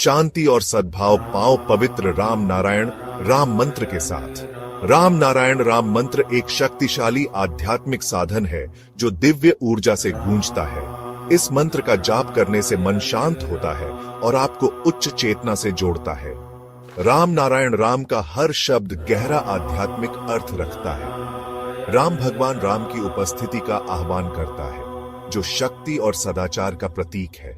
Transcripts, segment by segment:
शांति और सद्भाव पाओ पवित्र राम नारायण राम मंत्र के साथ। राम नारायण राम मंत्र एक शक्तिशाली आध्यात्मिक साधन है जो दिव्य ऊर्जा से गूंजता है। इस मंत्र का जाप करने से मन शांत होता है और आपको उच्च चेतना से जोड़ता है। राम नारायण राम का हर शब्द गहरा आध्यात्मिक अर्थ रखता है। राम भगवान राम की उपस्थिति का आह्वान करता है, जो शक्ति और सदाचार का प्रतीक है।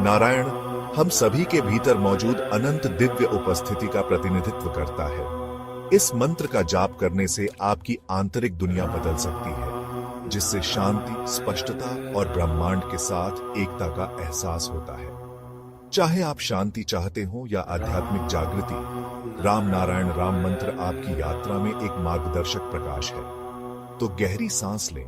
नारायण हम सभी के भीतर मौजूद अनंत दिव्य उपस्थिति का प्रतिनिधित्व करता है। इस मंत्र का जाप करने से आपकी आंतरिक दुनिया बदल सकती है, जिससे शांति, स्पष्टता और ब्रह्मांड के साथ एकता का एहसास होता है। चाहे आप शांति चाहते हो या आध्यात्मिक जागृति, राम नारायण राम मंत्र आपकी यात्रा में एक मार्गदर्शक प्रकाश है। तो गहरी सांस लें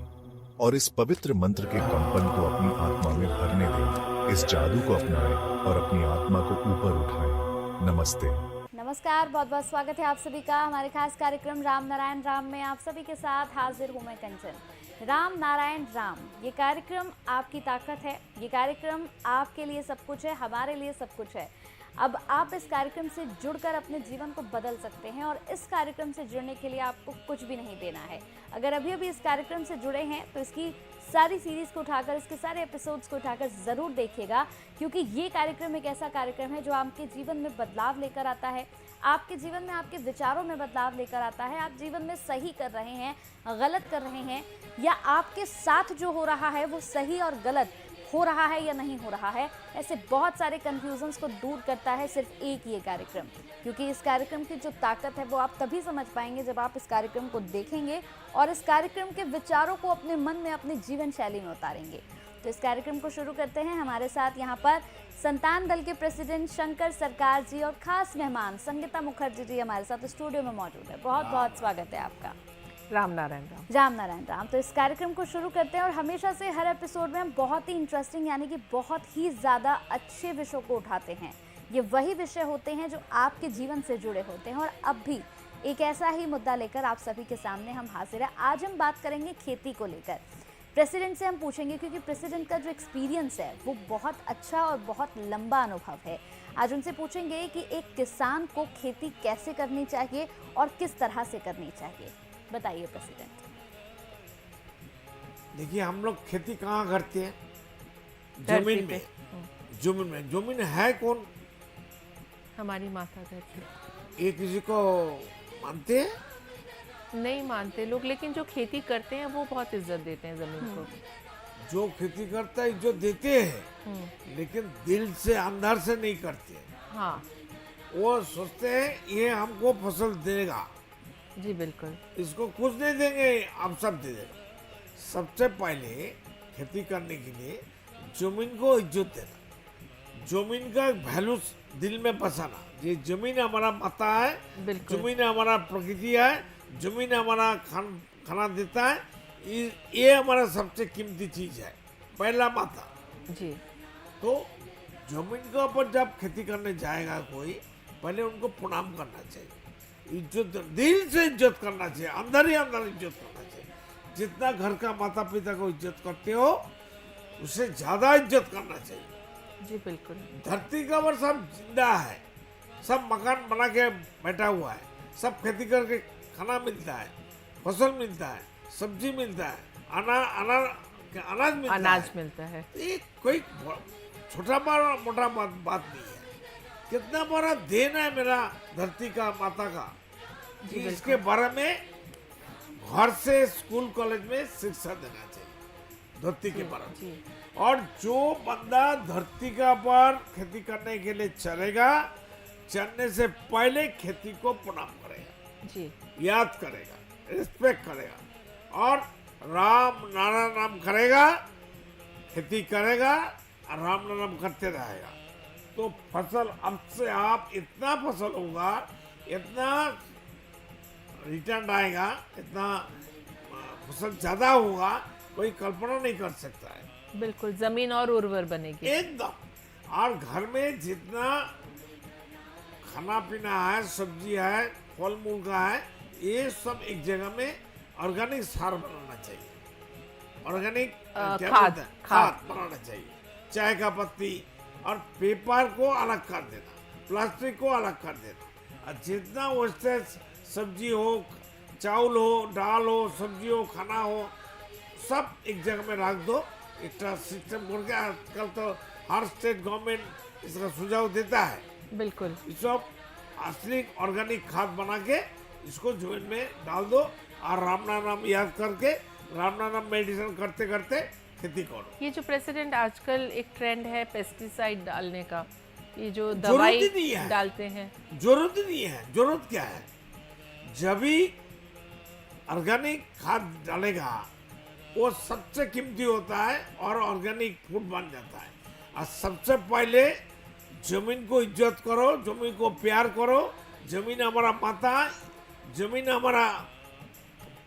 और इस पवित्र मंत्र के कंपन को अपनी आत्मा में भरने दें। इस जादू को अपनाएं और अपनी आत्मा को ऊपर उठाएं। नमस्ते। नमस्कार, बहुत बहुत स्वागत है आप सभी का हमारे खास कार्यक्रम राम नारायण राम में। आप सभी के साथ हाजिर हूँ मैं कंचन। राम नारायण राम, ये कार्यक्रम आपकी ताकत है, ये कार्यक्रम आपके लिए सब कुछ है, हमारे लिए सब कुछ है। अब आप इस कार्यक्रम से जुड़कर अपने जीवन को बदल सकते हैं और इस कार्यक्रम से जुड़ने के लिए आपको कुछ भी नहीं देना है। अगर अभी अभी इस कार्यक्रम से जुड़े हैं तो इसकी सारी सीरीज़ को उठाकर, इसके सारे एपिसोड्स को उठाकर ज़रूर देखिएगा, क्योंकि ये कार्यक्रम एक ऐसा कार्यक्रम है जो आपके जीवन में बदलाव लेकर आता है, आपके जीवन में, आपके विचारों में बदलाव लेकर आता है। आप जीवन में सही कर रहे हैं, गलत कर रहे हैं, या आपके साथ जो हो रहा है वो सही और गलत हो रहा है या नहीं हो रहा है, ऐसे बहुत सारे कंफ्यूजन्स को दूर करता है सिर्फ एक ये कार्यक्रम। क्योंकि इस कार्यक्रम की जो ताकत है वो आप तभी समझ पाएंगे जब आप इस कार्यक्रम को देखेंगे और इस कार्यक्रम के विचारों को अपने मन में, अपनी जीवन शैली में उतारेंगे। तो इस कार्यक्रम को शुरू करते हैं। हमारे साथ यहाँ पर संतान दल के प्रेसिडेंट शंकर सरकार जी और खास मेहमान संगीता मुखर्जी जी हमारे साथ स्टूडियो में मौजूद है। बहुत बहुत स्वागत है आपका। राम नारायण राम। राम नारायण राम। तो इस कार्यक्रम को शुरू करते हैं और हमेशा से हर एपिसोड में हम बहुत ही इंटरेस्टिंग, यानी कि बहुत ही ज़्यादा अच्छे विषयों को उठाते हैं। ये वही विषय होते हैं जो आपके जीवन से जुड़े होते हैं, और अब भी एक ऐसा ही मुद्दा लेकर आप सभी के सामने हम हाजिर हैं। आज हम बात करेंगे खेती को लेकर। प्रेसिडेंट से हम पूछेंगे, क्योंकि प्रेसिडेंट का जो एक्सपीरियंस है वो बहुत अच्छा और बहुत लंबा अनुभव है। आज उनसे पूछेंगे कि एक किसान को खेती कैसे करनी चाहिए और किस तरह से करनी चाहिए। बताइए प्रेसिडेंट। देखिए, हम लोग खेती कहाँ करते हैं? जमीन में। जमीन में। जमीन है कौन? हमारी माता धरती। ये किसी को मानते हैं? नहीं मानते लोग, लेकिन जो खेती करते हैं वो बहुत इज्जत देते हैं जमीन को। जो खेती करता है इज्जत देते हैं, लेकिन दिल से, अंदर से नहीं करते। हाँ, वो सोचते हैं ये हमको फसल देगा। जी बिल्कुल। इसको कुछ नहीं देंगे, अब सब दे देगा। सबसे पहले खेती करने के लिए जमीन को इज्जत देना, जमीन का वैल्यू दिल में बसाना। ये जमीन हमारा माता है, जमीन हमारा प्रकृति है, जमीन हमारा खाना देता है। ये हमारा सबसे कीमती चीज है, पहला माता जी। तो जमीन के ऊपर जब खेती करने जाएगा कोई, पहले उनको प्रणाम करना चाहिए, इज्जत, दिल से इज्जत करना चाहिए, अंदर ही अंदर इज्जत करना चाहिए। जितना घर का माता पिता को इज्जत करते हो, उससे ज्यादा इज्जत करना चाहिए। जी बिल्कुल। धरती का ऊपर सब जिंदा है, सब मकान बना के बैठा हुआ है, सब खेती करके खाना मिलता है, फसल मिलता है, सब्जी मिलता है, अनाज मिलता है। ये कोई छोटा बड़ा मोटा बात नहीं है। कितना बड़ा देन है मेरा धरती का, माता का, कि इसके बारे में घर से स्कूल कॉलेज में शिक्षा देना चाहिए धरती के बारे में। और जो बंदा धरती का ऊपर खेती करने के लिए चलेगा, चलने से पहले खेती को प्रणाम करेगा जी, याद करेगा, रिस्पेक्ट करेगा और राम नारायण नाम करेगा, खेती करेगा और राम नाम करते रहेगा, तो फसल अब से आप इतना फसल होगा, इतना रिटर्न आएगा, इतना फसल ज्यादा होगा, कोई कल्पना नहीं कर सकता है। बिल्कुल, जमीन और उर्वर बनेगी एकदम। और घर में जितना खाना पीना है, सब्जी है, फल मूल का है, ये सब एक जगह में ऑर्गेनिक सार बनाना चाहिए, ऑर्गेनिक खाद बनाना चाहिए। चाय का पत्ती, और पेपर को अलग कर देना, प्लास्टिक को अलग कर देना। और जितना वेस्टेज सब्जी हो, चावल हो, दाल हो, सब्जी हो, खाना हो, सब एक जगह में रख दो। एक सिस्टम करके आजकल तो हर स्टेट गवर्नमेंट इसका सुझाव देता है। बिल्कुल। इसको असली ऑर्गेनिक खाद बना के इसको जमीन में डाल दो और राम नाम याद करके राम नाम मेडिसिन करते करते खेती करो। ये जो प्रेसिडेंट आजकल एक ट्रेंड है पेस्टिसाइड डालने का, ये जो जरूरत ही दवाई नहीं है। डालते हैं, जरूरत ही नहीं है। जरूरत क्या है? जब भी ऑर्गेनिक खाद डालेगा वो सबसे कीमती होता है और ऑर्गेनिक फूड बन जाता है। और सबसे पहले जमीन को इज्जत करो, जमीन को प्यार करो। जमीन हमारा माता है, जमीन हमारा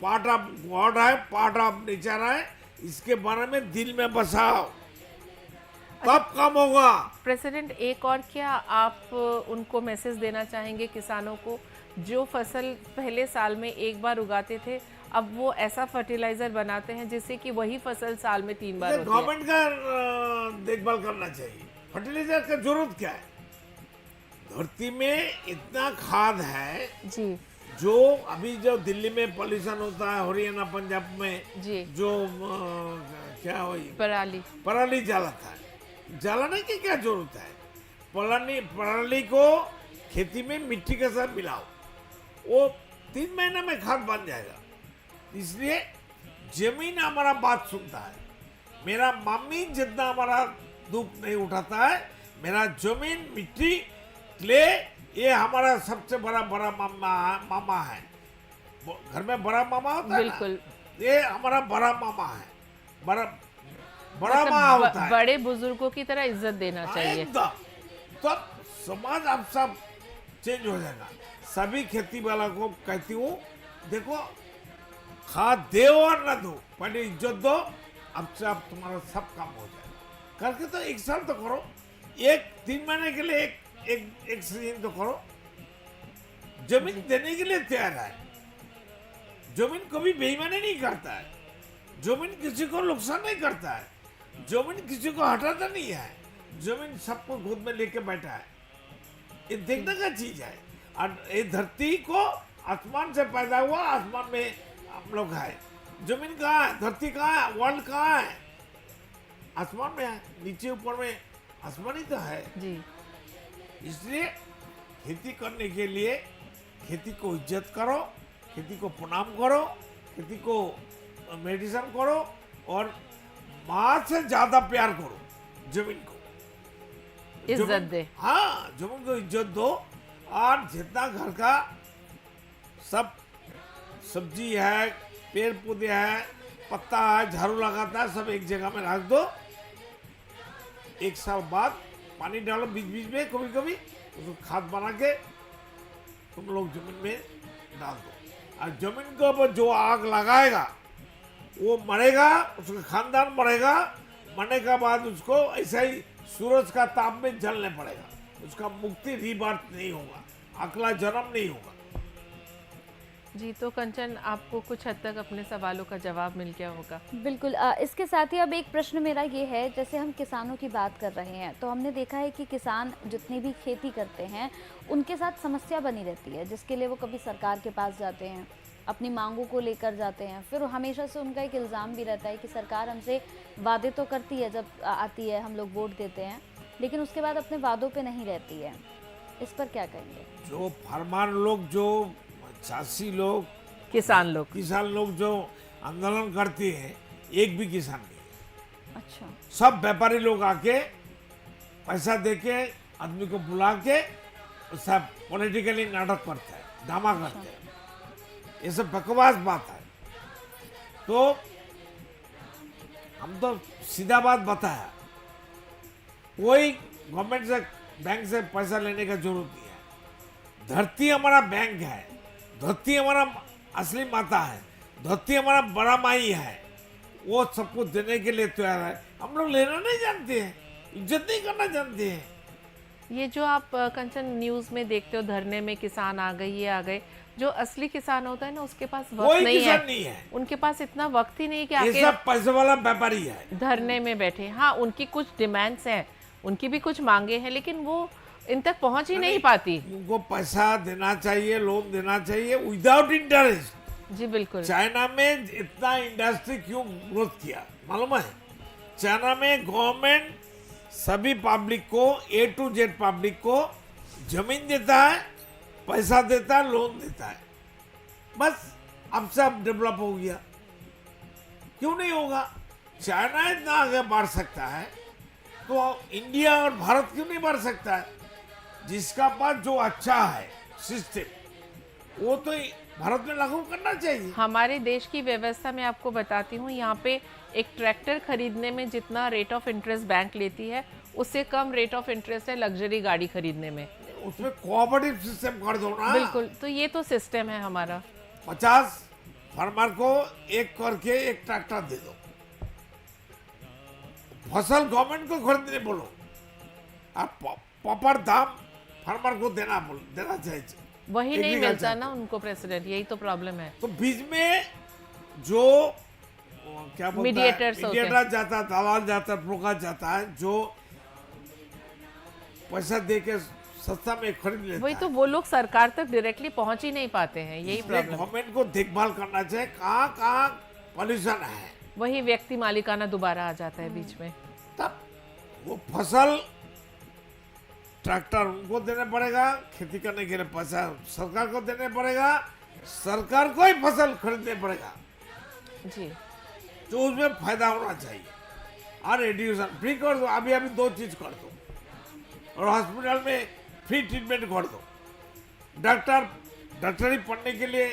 पार्ट ऑफ गॉड है, पार्ट ऑफ नेचर है। इसके बारे में दिल में बसाओ, तब काम होगा। प्रेसिडेंट एक और क्या आप उनको मैसेज देना चाहेंगे किसानों को जो फसल पहले साल में एक बार उगाते थे, अब वो ऐसा फर्टिलाइजर बनाते हैं जिससे कि वही फसल साल में 3 बार होती है? गवर्नमेंट का देखभाल करना चाहिए। फर्टिलाइजर का जरूरत क्या है? धरती में इतना खाद है जी जो अभी जो दिल्ली में पॉल्यूशन होता है, हरियाणा पंजाब में जी, जो क्या हो पराली जलाता है, जलाने की क्या जरूरत है? पराली को खेती में मिट्टी के साथ मिलाओ, वो 3 महीने में खाद बन जाएगा। इसलिए जमीन हमारा बात सुनता है। मेरा मम्मी जितना हमारा दुख नहीं उठाता है, मेरा जमीन, मिट्टी, क्ले, ये हमारा सबसे बड़ा मामा है। घर में बड़ा मामा होता है बिल्कुल ना? ये हमारा बड़ा मामा है, बड़ा मतलब माँ होता है। बड़े बुजुर्गों की तरह इज्जत देना चाहिए। एकदम। तो समाज अब सब चेंज हो जाएगा। सभी खेती वाला को कहती हूँ, देखो खाद दे और न दो, पहले इज्जत दो, अब से अब तुम्हारा सब काम हो जाएगा। करके तो 1 साल तो करो, 3 महीने के लिए एक सीजन तो करो। जमीन देने के लिए तैयार है। जमीन कभी बेईमानी नहीं करता है, जमीन किसी को नुकसान नहीं करता है, जमीन किसी को हटाता नहीं है, जमीन सबको गोद में लेके बैठा है। ये देखने का चीज है। और ये धरती को आसमान से पैदा हुआ, आसमान में हम लोग है। जमीन कहाँ है? धरती कहाँ है? वर्ल्ड कहाँ है? आसमान में है, नीचे ऊपर में आसमान ही तो है जी। इसलिए खेती करने के लिए खेती को इज्जत करो, खेती को प्रणाम करो, खेती को मेडिसिन करो और माँ से ज्यादा प्यार करो जमीन को, इज्जत दे। हाँ, जमीन को इज्जत दो। और जितना घर का सब सब्जी है, पेड़ पौधे है, पत्ता है, झाड़ू लगाता है, सब एक जगह में रख दो। 1 साल बाद पानी डालो बीच बीच में, कभी कभी उसको खाद बना के तुम लोग जमीन में डाल दो। और जमीन के ऊपर जो आग लगाएगा वो मरेगा, उसका खानदान मरेगा। मरने के बाद उसको ऐसा ही सूरज का ताप में जलने पड़ेगा। उसका मुक्ति रीबर्थ नहीं होगा, अगला जन्म नहीं होगा। जी, तो कंचन आपको कुछ हद तक अपने सवालों का जवाब मिल गया होगा। बिल्कुल। इसके साथ ही अब एक प्रश्न मेरा ये है, जैसे हम किसानों की बात कर रहे हैं तो हमने देखा है कि किसान जितनी भी खेती करते हैं उनके साथ समस्या बनी रहती है, जिसके लिए वो कभी सरकार के पास जाते हैं, अपनी मांगों को लेकर जाते हैं। फिर हमेशा से उनका एक इल्ज़ाम भी रहता है कि सरकार हमसे वादे तो करती है, जब आती है हम लोग वोट देते हैं, लेकिन उसके बाद अपने वादों पे नहीं रहती है। इस पर क्या कहेंगे? जो फार्मर लोग, जो चाषी लोग, किसान लोग जो आंदोलन करते हैं, एक भी किसान नहीं है। अच्छा। सब व्यापारी लोग आके पैसा देके आदमी को बुला के सब पॉलिटिकली नाटक करते हैं, ड्रामा करते हैं। ये सब बकवास बात है। तो हम तो सीधा बात बताया, कोई गवर्नमेंट से, बैंक से पैसा लेने का जरूरत नहीं है। धरती हमारा बैंक है, धरती हमारा असली माता है, धरती हमारा बड़ा माई है। वो सबको देने के लिए तैयार है। हम लोग लेना नहीं जानते हैं, इज्जत नहीं करना जानते हैं। ये जो आप कंचन न्यूज़ में देखते हो, धरने में किसान आ गए, ये आ गए, जो असली किसान होता है ना, उसके पास वक्त कोई नहीं किसान है। नहीं है, उनके पास इतना वक्त ही नहीं कि ये आके सब पैसे वाला व्यापारी है। धरने में बैठे। हाँ, उनकी कुछ डिमांड्स हैं, उनकी भी कुछ मांगे हैं, लेकिन वो इन तक पहुंच ही नहीं पाती। उनको पैसा देना चाहिए, लोन देना चाहिए विदाउट इंटरेस्ट। जी बिल्कुल। चाइना में इतना इंडस्ट्री क्यों ग्रोथ किया मालूम है? चाइना में गवर्नमेंट सभी पब्लिक को, A to Z पब्लिक को जमीन देता है, पैसा देता है, लोन देता है, बस अब सब डेवलप हो गया। क्यों नहीं होगा? चाइना इतना आगे बढ़ सकता है तो इंडिया और भारत क्यों नहीं बढ़ सकता है? जिसका पास जो अच्छा है सिस्टम वो तो भारत में लागू करना चाहिए। हमारे देश की व्यवस्था में आपको बताती हूँ, यहाँ पे एक ट्रैक्टर खरीदने में जितना रेट ऑफ इंटरेस्ट बैंक लेती है, उससे कम रेट ऑफ इंटरेस्ट है लग्जरी गाड़ी खरीदने में। उसमें कोऑपरेटिव सिस्टम कर दो ना। बिल्कुल, तो ये तो सिस्टम है हमारा। 50 फार्मर को एक करके एक ट्रैक्टर दे दो, फसल गवर्नमेंट को खरीदने बोलो, आप प्रॉपर दाम फार्मर को देना चाहिए। वही नहीं Agriculture मिलता ना उनको प्रेसिडेंट, यही तो प्रॉब्लम है। तो बीच में जो क्या बोलता है, Mediators होते हैं। मीडिएटर जाता है, दलाल जाता है, ब्रोकर जाता है, जो पैसा दे के सस्ता में खरीद लेता वही है। तो, वो लोग सरकार तक डायरेक्टली पहुंच ही नहीं पाते हैं, यही इसलिए प्रॉब्लम। गवर्नमेंट को देखभाल करना चाहिए कहाँ कहाँ पॉल्यूशन है, वही व्यक्ति मालिकाना दोबारा आ जाता है बीच में। तब वो फसल ट्रैक्टर उनको देना पड़ेगा, खेती करने के लिए पैसा सरकार को देना पड़ेगा, सरकार को ही फसल खरीदने पड़ेगा, जी जो उसमें फायदा होना चाहिए। और एजुकेशन फ्री कर दो, अभी अभी 2 चीज कर दो, और हॉस्पिटल में फ्री ट्रीटमेंट कर दो। डॉक्टरी पढ़ने के लिए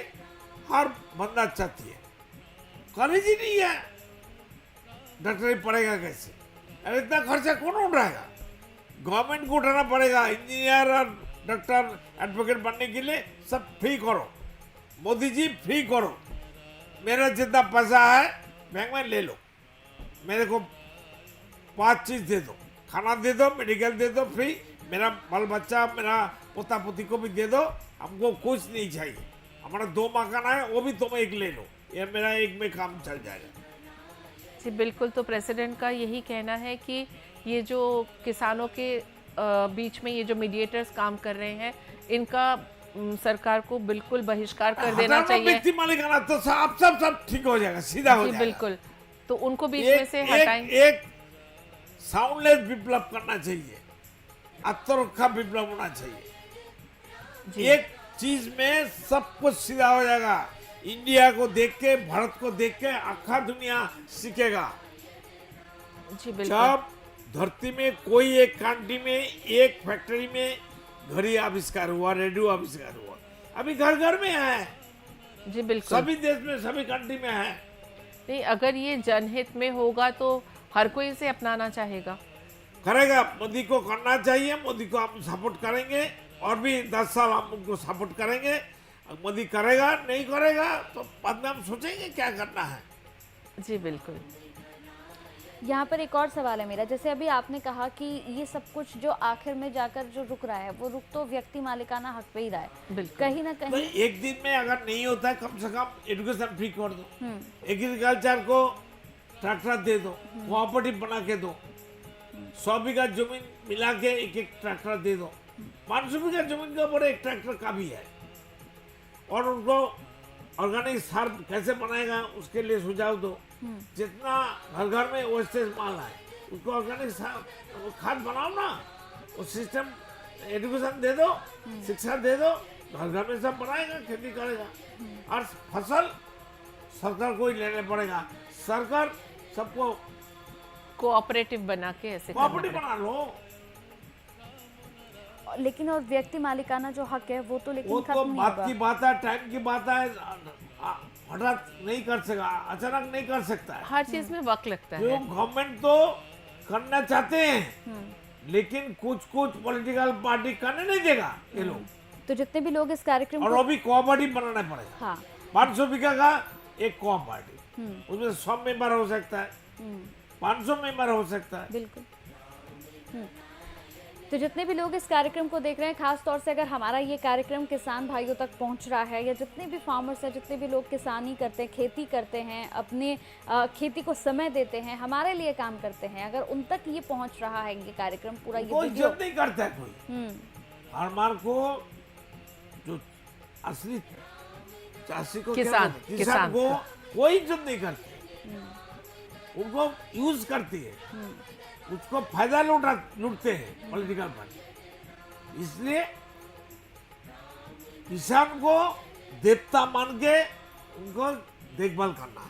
हर बंदा चाहती है, कॉलेज ही नहीं है, डॉक्टरी पढ़ेगा कैसे? अरे इतना खर्चा कौन उठाएगा? गवर्नमेंट को उठाना पड़ेगा। इंजीनियर और डॉक्टर एडवोकेट बनने के लिए सब फ्री करो, मोदी जी फ्री करो, मेरा जितना पैसा है बैंक में ले लो, मेरे को 5 चीज दे दो, खाना दे दो, मेडिकल दे दो फ्री, मेरा बाल बच्चा, मेरा पोता पोती को भी दे दो, हमको कुछ नहीं चाहिए, हमारा 2 मकान है वो भी तुम एक ले लो, ये मेरा एक में काम चल जाएगा। जी बिल्कुल, तो प्रेसिडेंट का यही कहना है कि ये जो किसानों के बीच में ये जो मीडिएटर्स काम कर रहे हैं, इनका सरकार को बिल्कुल बहिष्कार कर देना चाहिए। व्यक्ति मालिकाना तो सब ठीक हो जाएगा, सीधा हो जी जाएगा। बिल्कुल, तो उनको बीच में से हटाएंगे। एक साउंडलेस विप्लव करना चाहिए, आत्मरक्षा विप्लव होना चाहिए। जी। एक चीज में सब कुछ सीधा हो जाएगा। इंडिया को देख के, भारत को देख के आखा दुनिया सीखेगा। जी बिल्कुल, जब धरती में कोई एक कंट्री में, एक फैक्ट्री में घड़ी आविष्कार हुआ, रेडियो आविष्कार हुआ, अभी घर घर में है, जी बिल्कुल। सभी देश में, सभी कंट्री में है। नहीं, अगर ये जनहित में होगा तो हर कोई इसे अपनाना चाहेगा। करेगा, मोदी को करना चाहिए, मोदी को हम सपोर्ट करेंगे, और भी 10 साल हम उनको सपोर्ट करेंगे। मोदी करेगा, नहीं करेगा तो बाद में हम सोचेंगे क्या करना है। जी बिल्कुल। यहाँ पर एक और सवाल है मेरा, जैसे अभी आपने कहा कि ये सब कुछ जो आखिर में जाकर जो रुक रहा है, वो रुक तो व्यक्ति मालिकाना हक पे ही रहा है। बिल्कुल। कहीं ना तो कहीं एक दिन में अगर नहीं होता है, कम से कम एजुकेशन फ्री कर दो, एग्रीकल्चर को ट्रैक्टर दे दो, कोऑपरेटिव बना के दो, 100 बीघा जमीन मिला के एक ट्रैक्टर दे दो, 500 बीघा जमीन के ऊपर एक ट्रैक्टर का भी है। और उनको ऑर्गेनिक खाद कैसे बनाएगा उसके लिए सुझाव दो। जितना घर घर में वेस्टेज माल है उसको ऑर्गेनिक खाद बनाओ ना, वो सिस्टम एजुकेशन दे दो, शिक्षा दे दो, घर घर में सब बनाएगा, खेती करेगा। और फसल सरकार को ही लेने पड़ेगा, सरकार सबको कोऑपरेटिव बना के ऐसे करना कोऑपरेटिव पड़ेगा। बना लो। लेकिन और व्यक्ति मालिकाना जो हक है वो तो लेकिन वो तो खत्म नहीं बात की होगा। बात है, टाइम की बात है, हठात नहीं कर सका, अचानक नहीं कर सकता है। हर चीज में वक्त लगता जो है। गवर्नमेंट तो करना चाहते हैं, लेकिन कुछ पॉलिटिकल पार्टी करने नहीं देगा ये लोग, तो जितने भी लोग इस कार्यक्रम और को वो भी कोऑपरेटिव बनाना पड़ेगा। हाँ 500 बीघा का एक कोऑपरेटिव, उसमें 100 मेंबर हो सकता है, 500 मेंबर हो सकता है। बिल्कुल। तो जितने भी लोग इस कार्यक्रम को देख रहे हैं, खास तौर से अगर हमारा ये कार्यक्रम किसान भाइयों तक पहुंच रहा है, या जितने भी फार्मर्स हैं, जितने भी लोग किसानी करते हैं, खेती करते हैं, अपने खेती को समय देते हैं, हमारे लिए काम करते हैं, अगर उन तक ये पहुंच रहा है ये कार्यक्रम पूरा, ये कोई वीडियो, इज्जत नहीं करता है कोई। फार्मर को, जो असली चाषी को, किसान को कोई इज्जत नहीं करती, उनको यूज करती है, उसको फायदा लूटते हैं पॉलिटिकल पार्टी। इसलिए किसान को देवता मान के उनको देखभाल करना है।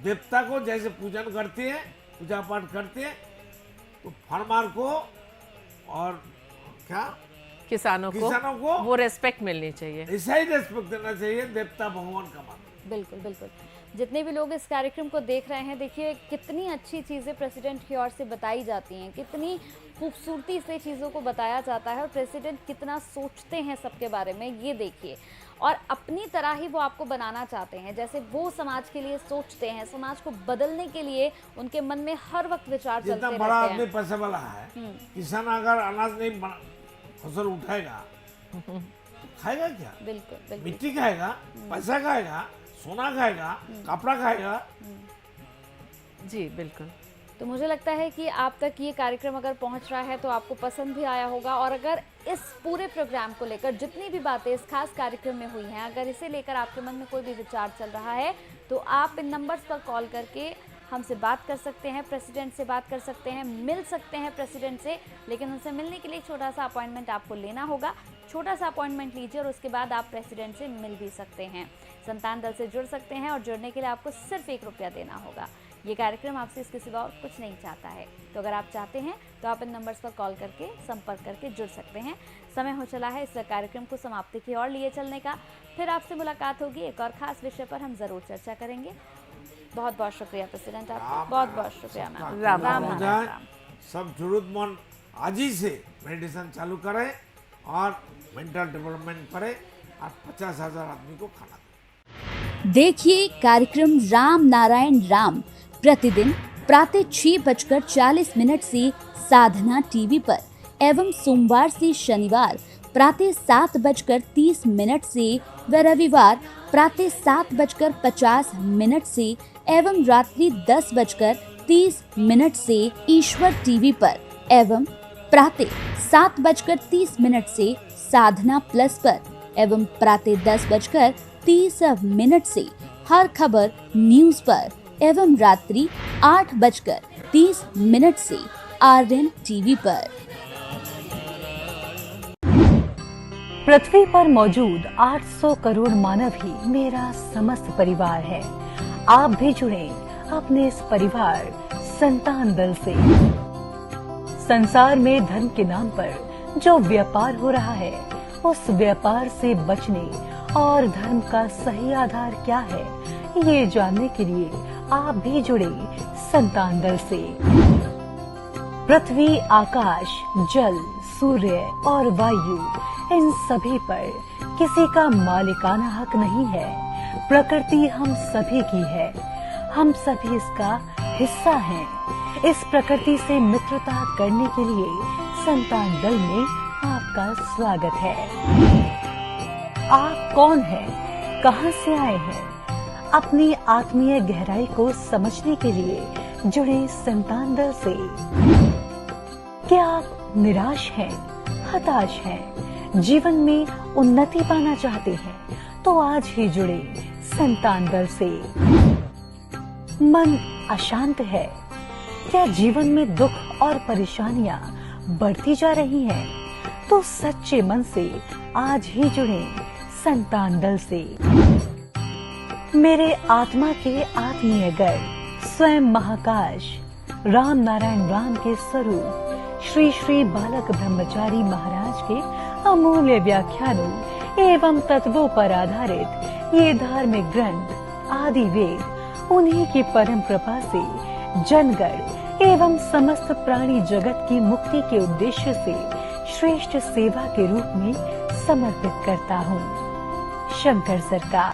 देवता को जैसे पूजन करते हैं, पूजा पाठ करते हैं, तो फार्मर को और क्या किसानों को वो रेस्पेक्ट मिलनी चाहिए, ऐसा ही रेस्पेक्ट देना चाहिए, देवता भगवान का मान। बिल्कुल बिल्कुल। जितने भी लोग इस कार्यक्रम को देख रहे हैं, देखिए कितनी अच्छी चीज़ें प्रेसिडेंट की ओर से बताई जाती हैं, कितनी खूबसूरती से चीज़ों को बताया जाता है, और प्रेसिडेंट कितना सोचते हैं सबके बारे में, ये देखिए। और अपनी तरह ही वो आपको बनाना चाहते हैं, जैसे वो समाज के लिए सोचते हैं, समाज को बदलने के लिए उनके मन में हर वक्त विचार चलते रहते हैं। जितना बड़ा आदमी पैसा वाला है, किसान अगर अनाज नहीं फसल उठाएगा खाएगा क्या? बिल्कुल बिल्कुल। मिट्टी खाएगा, पैसा खाएगा, सोना खाएगा, कपड़ा खाएगा। जी बिल्कुल। तो मुझे लगता है कि आप तक ये कार्यक्रम अगर पहुंच रहा है तो आपको पसंद भी आया होगा, और अगर इस पूरे प्रोग्राम को लेकर जितनी भी बातें इस खास कार्यक्रम में हुई हैं, अगर इसे लेकर आपके मन में कोई भी विचार चल रहा है, तो आप इन नंबर्स पर कॉल करके हमसे बात कर सकते हैं, प्रेसिडेंट से बात कर सकते हैं, मिल सकते हैं प्रेसिडेंट से। लेकिन उनसे मिलने के लिए एक छोटा सा अपॉइंटमेंट आपको लेना होगा। छोटा सा अपॉइंटमेंट लीजिए और उसके बाद आप प्रेसिडेंट से मिल भी सकते हैं, संतान दल से जुड़ सकते हैं, और जुड़ने के लिए आपको सिर्फ 1 रुपया देना होगा। ये कार्यक्रम आपसे इसके सिवा और कुछ नहीं चाहता है। तो अगर आप चाहते हैं तो आप इन नंबर्स पर कॉल करके संपर्क करके जुड़ सकते हैं। समय हो चला है इस कार्यक्रम को समाप्ति की ओर लिए चलने का। फिर आपसे मुलाकात होगी, एक और खास विषय पर हम जरूर चर्चा करेंगे। बहुत बहुत शुक्रिया प्रेसिडेंट, आपका बहुत बहुत शुक्रिया मैम। राम राम राम। राम राम। सब जरूरतमंद आज ही से मेडिटेशन चालू करें और मेंटल डेवलपमेंट करें, और 50,000 आदमी को खाना दें। देखिए कार्यक्रम राम नारायण राम प्रतिदिन प्रातः 6:40 से साधना टीवी पर, एवं सोमवार से शनिवार प्रातः 7:30 से व रविवार प्रातः 7:50 से एवं रात्रि 10:30 से ईश्वर टीवी पर, एवं प्रातः 7:30 से साधना प्लस पर, एवं प्रातः 10:30 से हर खबर न्यूज पर, एवं रात्रि 8:30 से आर्यन टीवी पर। पृथ्वी पर मौजूद 800 करोड़ मानव ही मेरा समस्त परिवार है। आप भी जुड़ें अपने इस परिवार संतान दल से। संसार में धर्म के नाम पर जो व्यापार हो रहा है, उस व्यापार से बचने और धर्म का सही आधार क्या है, ये जानने के लिए आप भी जुड़े संतान दल से। पृथ्वी, आकाश, जल, सूर्य और वायु, इन सभी पर किसी का मालिकाना हक नहीं है। प्रकृति हम सभी की है, हम सभी इसका हिस्सा हैं। इस प्रकृति से मित्रता करने के लिए संतान दल में आपका स्वागत है। आप कौन हैं? कहां से आए हैं? अपनी आत्मीय गहराई को समझने के लिए जुड़े संतान दल से। क्या आप निराश हैं, हताश हैं, जीवन में उन्नति पाना चाहते हैं, तो आज ही जुड़े संतान दल से। मन अशांत है, क्या जीवन में दुख और परेशानियां बढ़ती जा रही हैं, तो सच्चे मन से आज ही जुड़े संतान दल से। मेरे आत्मा के आत्मीय गर्व स्वयं महाकाश राम नारायण राम के स्वरूप श्री श्री बालक ब्रह्मचारी महाराज के अमूल्य व्याख्यानों एवं तत्वों पर आधारित ये धार्मिक ग्रंथ आदि वेद उन्हीं की परम कृपा से जनगण एवं समस्त प्राणी जगत की मुक्ति के उद्देश्य से श्रेष्ठ सेवा के रूप में समर्पित करता हूँ। शंकर सरकार।